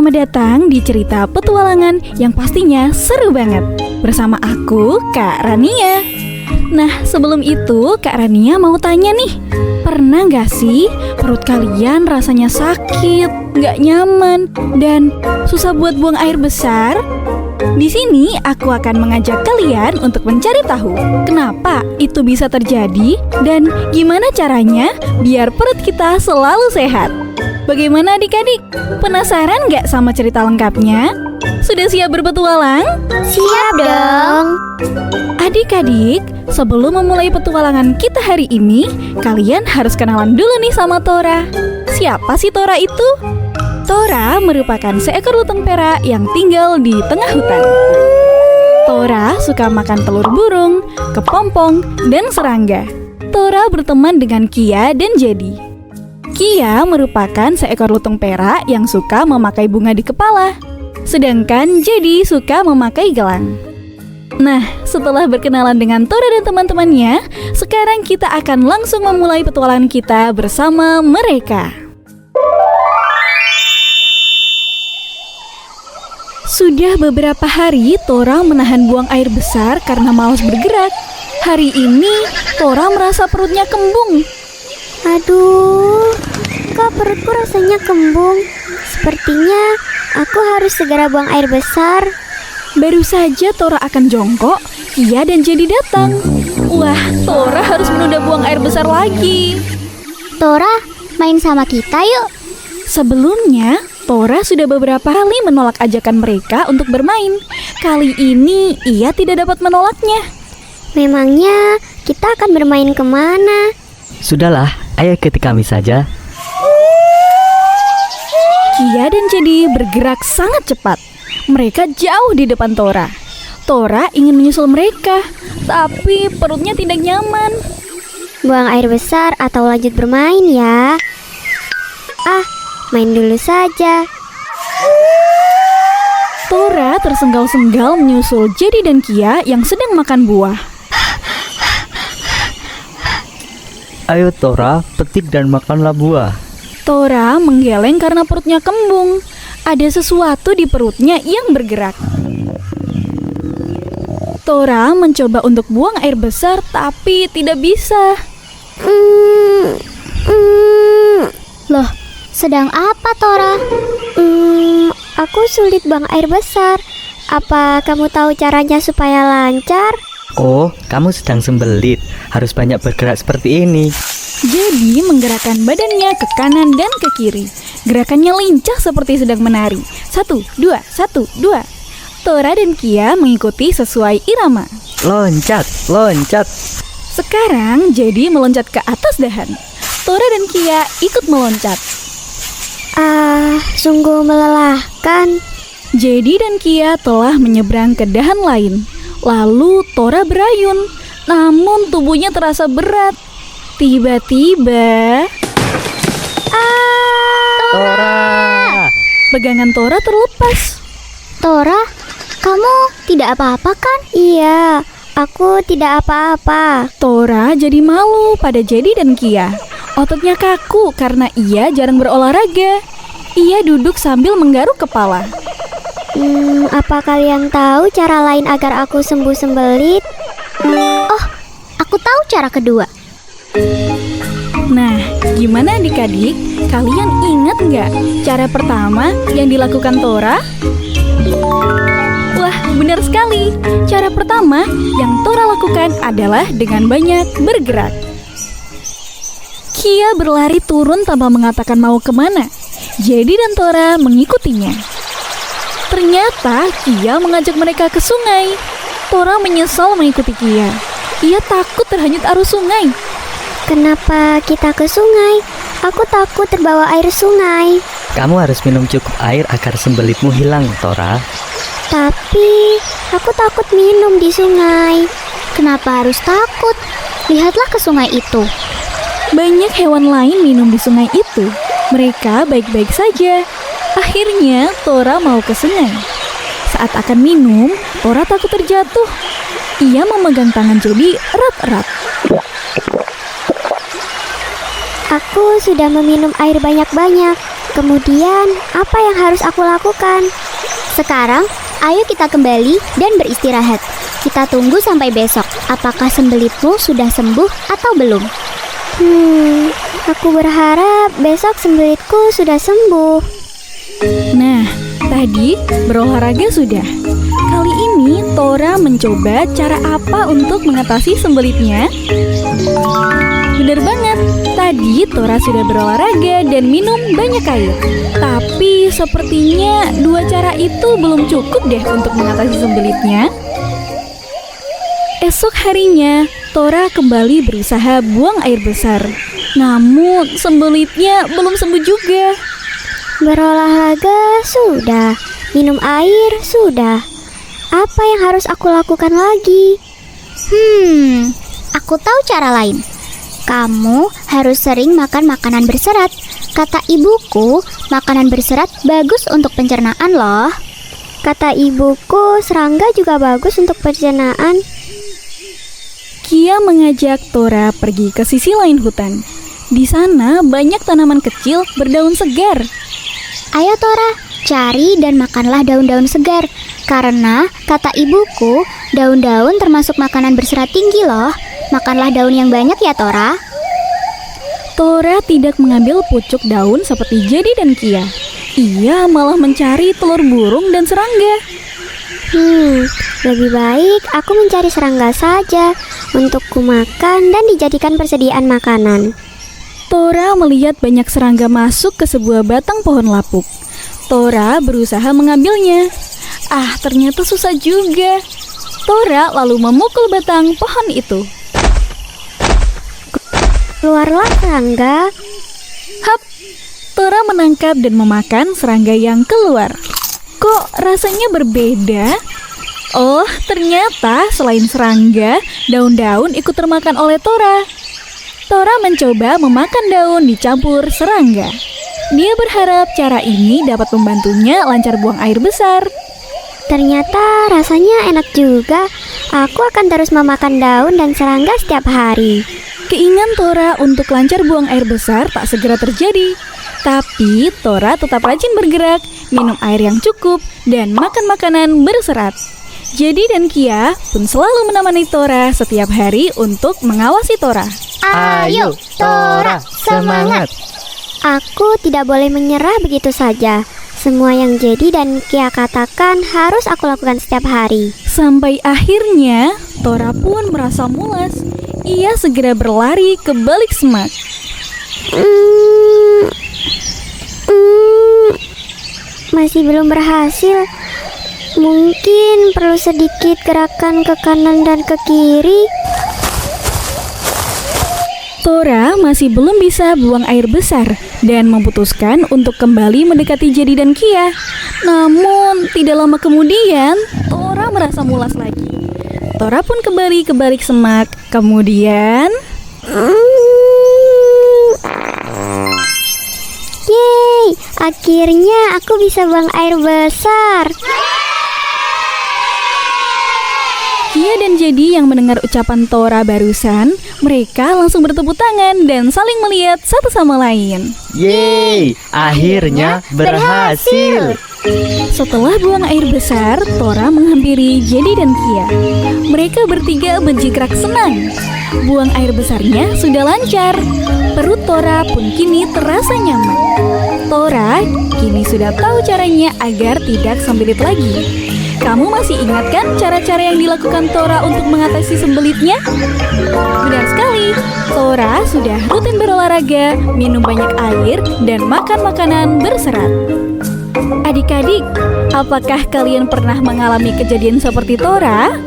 selamat datang di cerita petualangan yang pastinya seru banget. Bersama aku, Kak Rania. Nah, sebelum itu Kak Rania mau tanya nih, pernah gak sih perut kalian rasanya sakit, gak nyaman, dan susah buat buang air besar? Di sini aku akan mengajak kalian untuk mencari tahu kenapa itu bisa terjadi dan gimana caranya biar perut kita selalu sehat. Bagaimana adik-adik? Penasaran gak sama cerita lengkapnya? Sudah siap berpetualang? Siap dong. Adik-adik, sebelum memulai petualangan kita hari ini, kalian harus kenalan dulu nih sama Tora. Siapa sih Tora itu? Tora merupakan seekor lutung perak yang tinggal di tengah hutan. Tora suka makan telur burung, kepompong, dan serangga. Tora berteman dengan Kia dan Jadi. Kia merupakan seekor lutung perak yang suka memakai bunga di kepala, sedangkan Jadi suka memakai gelang. Nah, setelah berkenalan dengan Tora dan teman-temannya, sekarang kita akan langsung memulai petualangan kita bersama mereka. Sudah beberapa hari Tora menahan buang air besar karena malas bergerak. Hari ini Tora merasa perutnya kembung. Aduh, kok perutku rasanya kembung. Sepertinya aku harus segera buang air besar. Baru saja Tora akan jongkok, Kia dan Jadi datang. Wah, Tora harus menunda buang air besar lagi. Tora, main sama kita yuk. Sebelumnya, Tora sudah beberapa kali menolak ajakan mereka untuk bermain. Kali ini, ia tidak dapat menolaknya. Memangnya kita akan bermain kemana? Sudahlah, ayo ikuti kami saja. Kia dan Jadi bergerak sangat cepat. Mereka jauh di depan Tora. Tora ingin menyusul mereka, tapi perutnya tidak nyaman. Buang air besar atau lanjut bermain ya? Main dulu saja. Tora tersengal-sengal menyusul Jadi dan Kia yang sedang makan buah. Ayo Tora, petik dan makanlah buah. Tora menggeleng karena perutnya kembung. Ada sesuatu di perutnya yang bergerak. Tora mencoba untuk buang air besar tapi tidak bisa. Loh, sedang apa Tora? Aku sulit buang air besar. Apa kamu tahu caranya supaya lancar? Oh, kamu sedang sembelit. Harus banyak bergerak seperti ini. Jadi menggerakkan badannya ke kanan dan ke kiri. Gerakannya lincah seperti sedang menari. 1, 2, 1, 2. Tora dan Kia mengikuti sesuai irama. Loncat, loncat. Sekarang Jadi meloncat ke atas dahan. Tora dan Kia ikut meloncat. Sungguh melelahkan. Jadi dan Kia telah menyeberang ke dahan lain. Lalu Tora berayun, namun tubuhnya terasa berat. Tiba-tiba, Tora! pegangan Tora terlepas. Tora, kamu tidak apa-apa kan? Iya, aku tidak apa-apa. Tora jadi malu pada Jadi dan Kia. Ototnya kaku karena ia jarang berolahraga. Ia duduk sambil menggaruk kepala. Apa kalian tahu cara lain agar aku sembuh sembelit? Oh, aku tahu cara kedua. Nah, gimana adik-adik? Kalian ingat nggak cara pertama yang dilakukan Tora? Wah, benar sekali. Cara pertama yang Tora lakukan adalah dengan banyak bergerak. Kia berlari turun tanpa mengatakan mau kemana. Jadi dan Tora mengikutinya. Ternyata Kia mengajak mereka ke sungai. Tora menyesal mengikuti Kia. Ia takut terhanyut arus sungai. Kenapa kita ke sungai? Aku takut terbawa air sungai. Kamu harus minum cukup air agar sembelitmu hilang, Tora. Tapi aku takut minum di sungai. Kenapa harus takut? Lihatlah ke sungai itu. Banyak hewan lain minum di sungai itu. Mereka baik-baik saja. Akhirnya Tora mau ke sungai. Saat akan minum, Tora takut terjatuh. Ia memegang tangan Jadi erat-erat. Aku sudah meminum air banyak-banyak. Kemudian, apa yang harus aku lakukan? Sekarang, ayo kita kembali dan beristirahat. Kita tunggu sampai besok. Apakah sembelitmu sudah sembuh atau belum? Aku berharap besok sembelitku sudah sembuh. Nah, tadi berolahraga sudah. Kali ini Tora mencoba cara apa untuk mengatasi sembelitnya? Bener banget, tadi Tora sudah berolahraga dan minum banyak air. Tapi sepertinya dua cara itu belum cukup deh untuk mengatasi sembelitnya. Esok harinya, Tora kembali berusaha buang air besar. Namun sembelitnya belum sembuh juga. Berolahraga sudah, minum air sudah. Apa yang harus aku lakukan lagi? Aku tahu cara lain. Kamu harus sering makan makanan berserat. Kata ibuku, makanan berserat bagus untuk pencernaan loh. Kata ibuku, serangga juga bagus untuk pencernaan. Kia mengajak Tora pergi ke sisi lain hutan. Di sana banyak tanaman kecil berdaun segar. Ayo Tora, cari dan makanlah daun-daun segar. Karena kata ibuku, daun-daun termasuk makanan berserat tinggi loh. Makanlah daun yang banyak ya Tora. Tora tidak mengambil pucuk daun seperti Jadi dan Kia. Ia malah mencari telur burung dan serangga. Lebih baik aku mencari serangga saja untuk kumakan dan dijadikan persediaan makanan. Tora melihat banyak serangga masuk ke sebuah batang pohon lapuk. Tora berusaha mengambilnya. Ternyata susah juga. Tora lalu memukul batang pohon itu. Keluarlah serangga. Hap! Tora menangkap dan memakan serangga yang keluar. Kok rasanya berbeda? Oh, ternyata selain serangga, daun-daun ikut termakan oleh Tora. Tora mencoba memakan daun dicampur serangga. Dia berharap cara ini dapat membantunya lancar buang air besar. Ternyata rasanya enak juga. Aku akan terus memakan daun dan serangga setiap hari. Keinginan Tora untuk lancar buang air besar tak segera terjadi. Tapi Tora tetap rajin bergerak, minum air yang cukup, dan makan makanan berserat. Jadi dan Kia pun selalu menemani Tora setiap hari untuk mengawasi Tora. Ayo, Tora, semangat! Aku tidak boleh menyerah begitu saja. Semua yang Jadi dan Kia katakan harus aku lakukan setiap hari. Sampai akhirnya, Tora pun merasa mulas. Ia segera berlari ke balik semak. Masih belum berhasil. Mungkin perlu sedikit gerakan ke kanan dan ke kiri. Tora masih belum bisa buang air besar dan memutuskan untuk kembali mendekati Jadi dan Kia. Namun, tidak lama kemudian, Tora merasa mulas lagi. Tora pun kembali ke balik semak. Kemudian, yeay, akhirnya aku bisa buang air besar. Kia dan Jadi yang mendengar ucapan Tora barusan, mereka langsung bertepuk tangan dan saling melihat satu sama lain. Yeay, akhirnya berhasil. Setelah buang air besar, Tora menghampiri Jadi dan Kia. Mereka bertiga berjikrak senang. Buang air besarnya sudah lancar. Perut Tora pun kini terasa nyaman. Tora kini sudah tahu caranya agar tidak sembelit lagi. Kamu masih ingat kan cara-cara yang dilakukan Tora untuk mengatasi sembelitnya? Benar sekali, Tora sudah rutin berolahraga, minum banyak air, dan makan makanan berserat. Adik-adik, apakah kalian pernah mengalami kejadian seperti Tora?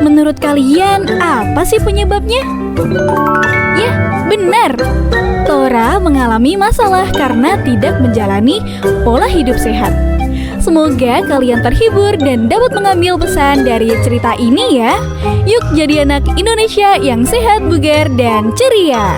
Menurut kalian, apa sih penyebabnya? Ya, benar. Tora mengalami masalah karena tidak menjalani pola hidup sehat. Semoga kalian terhibur dan dapat mengambil pesan dari cerita ini ya. Yuk jadi anak Indonesia yang sehat, bugar, dan ceria.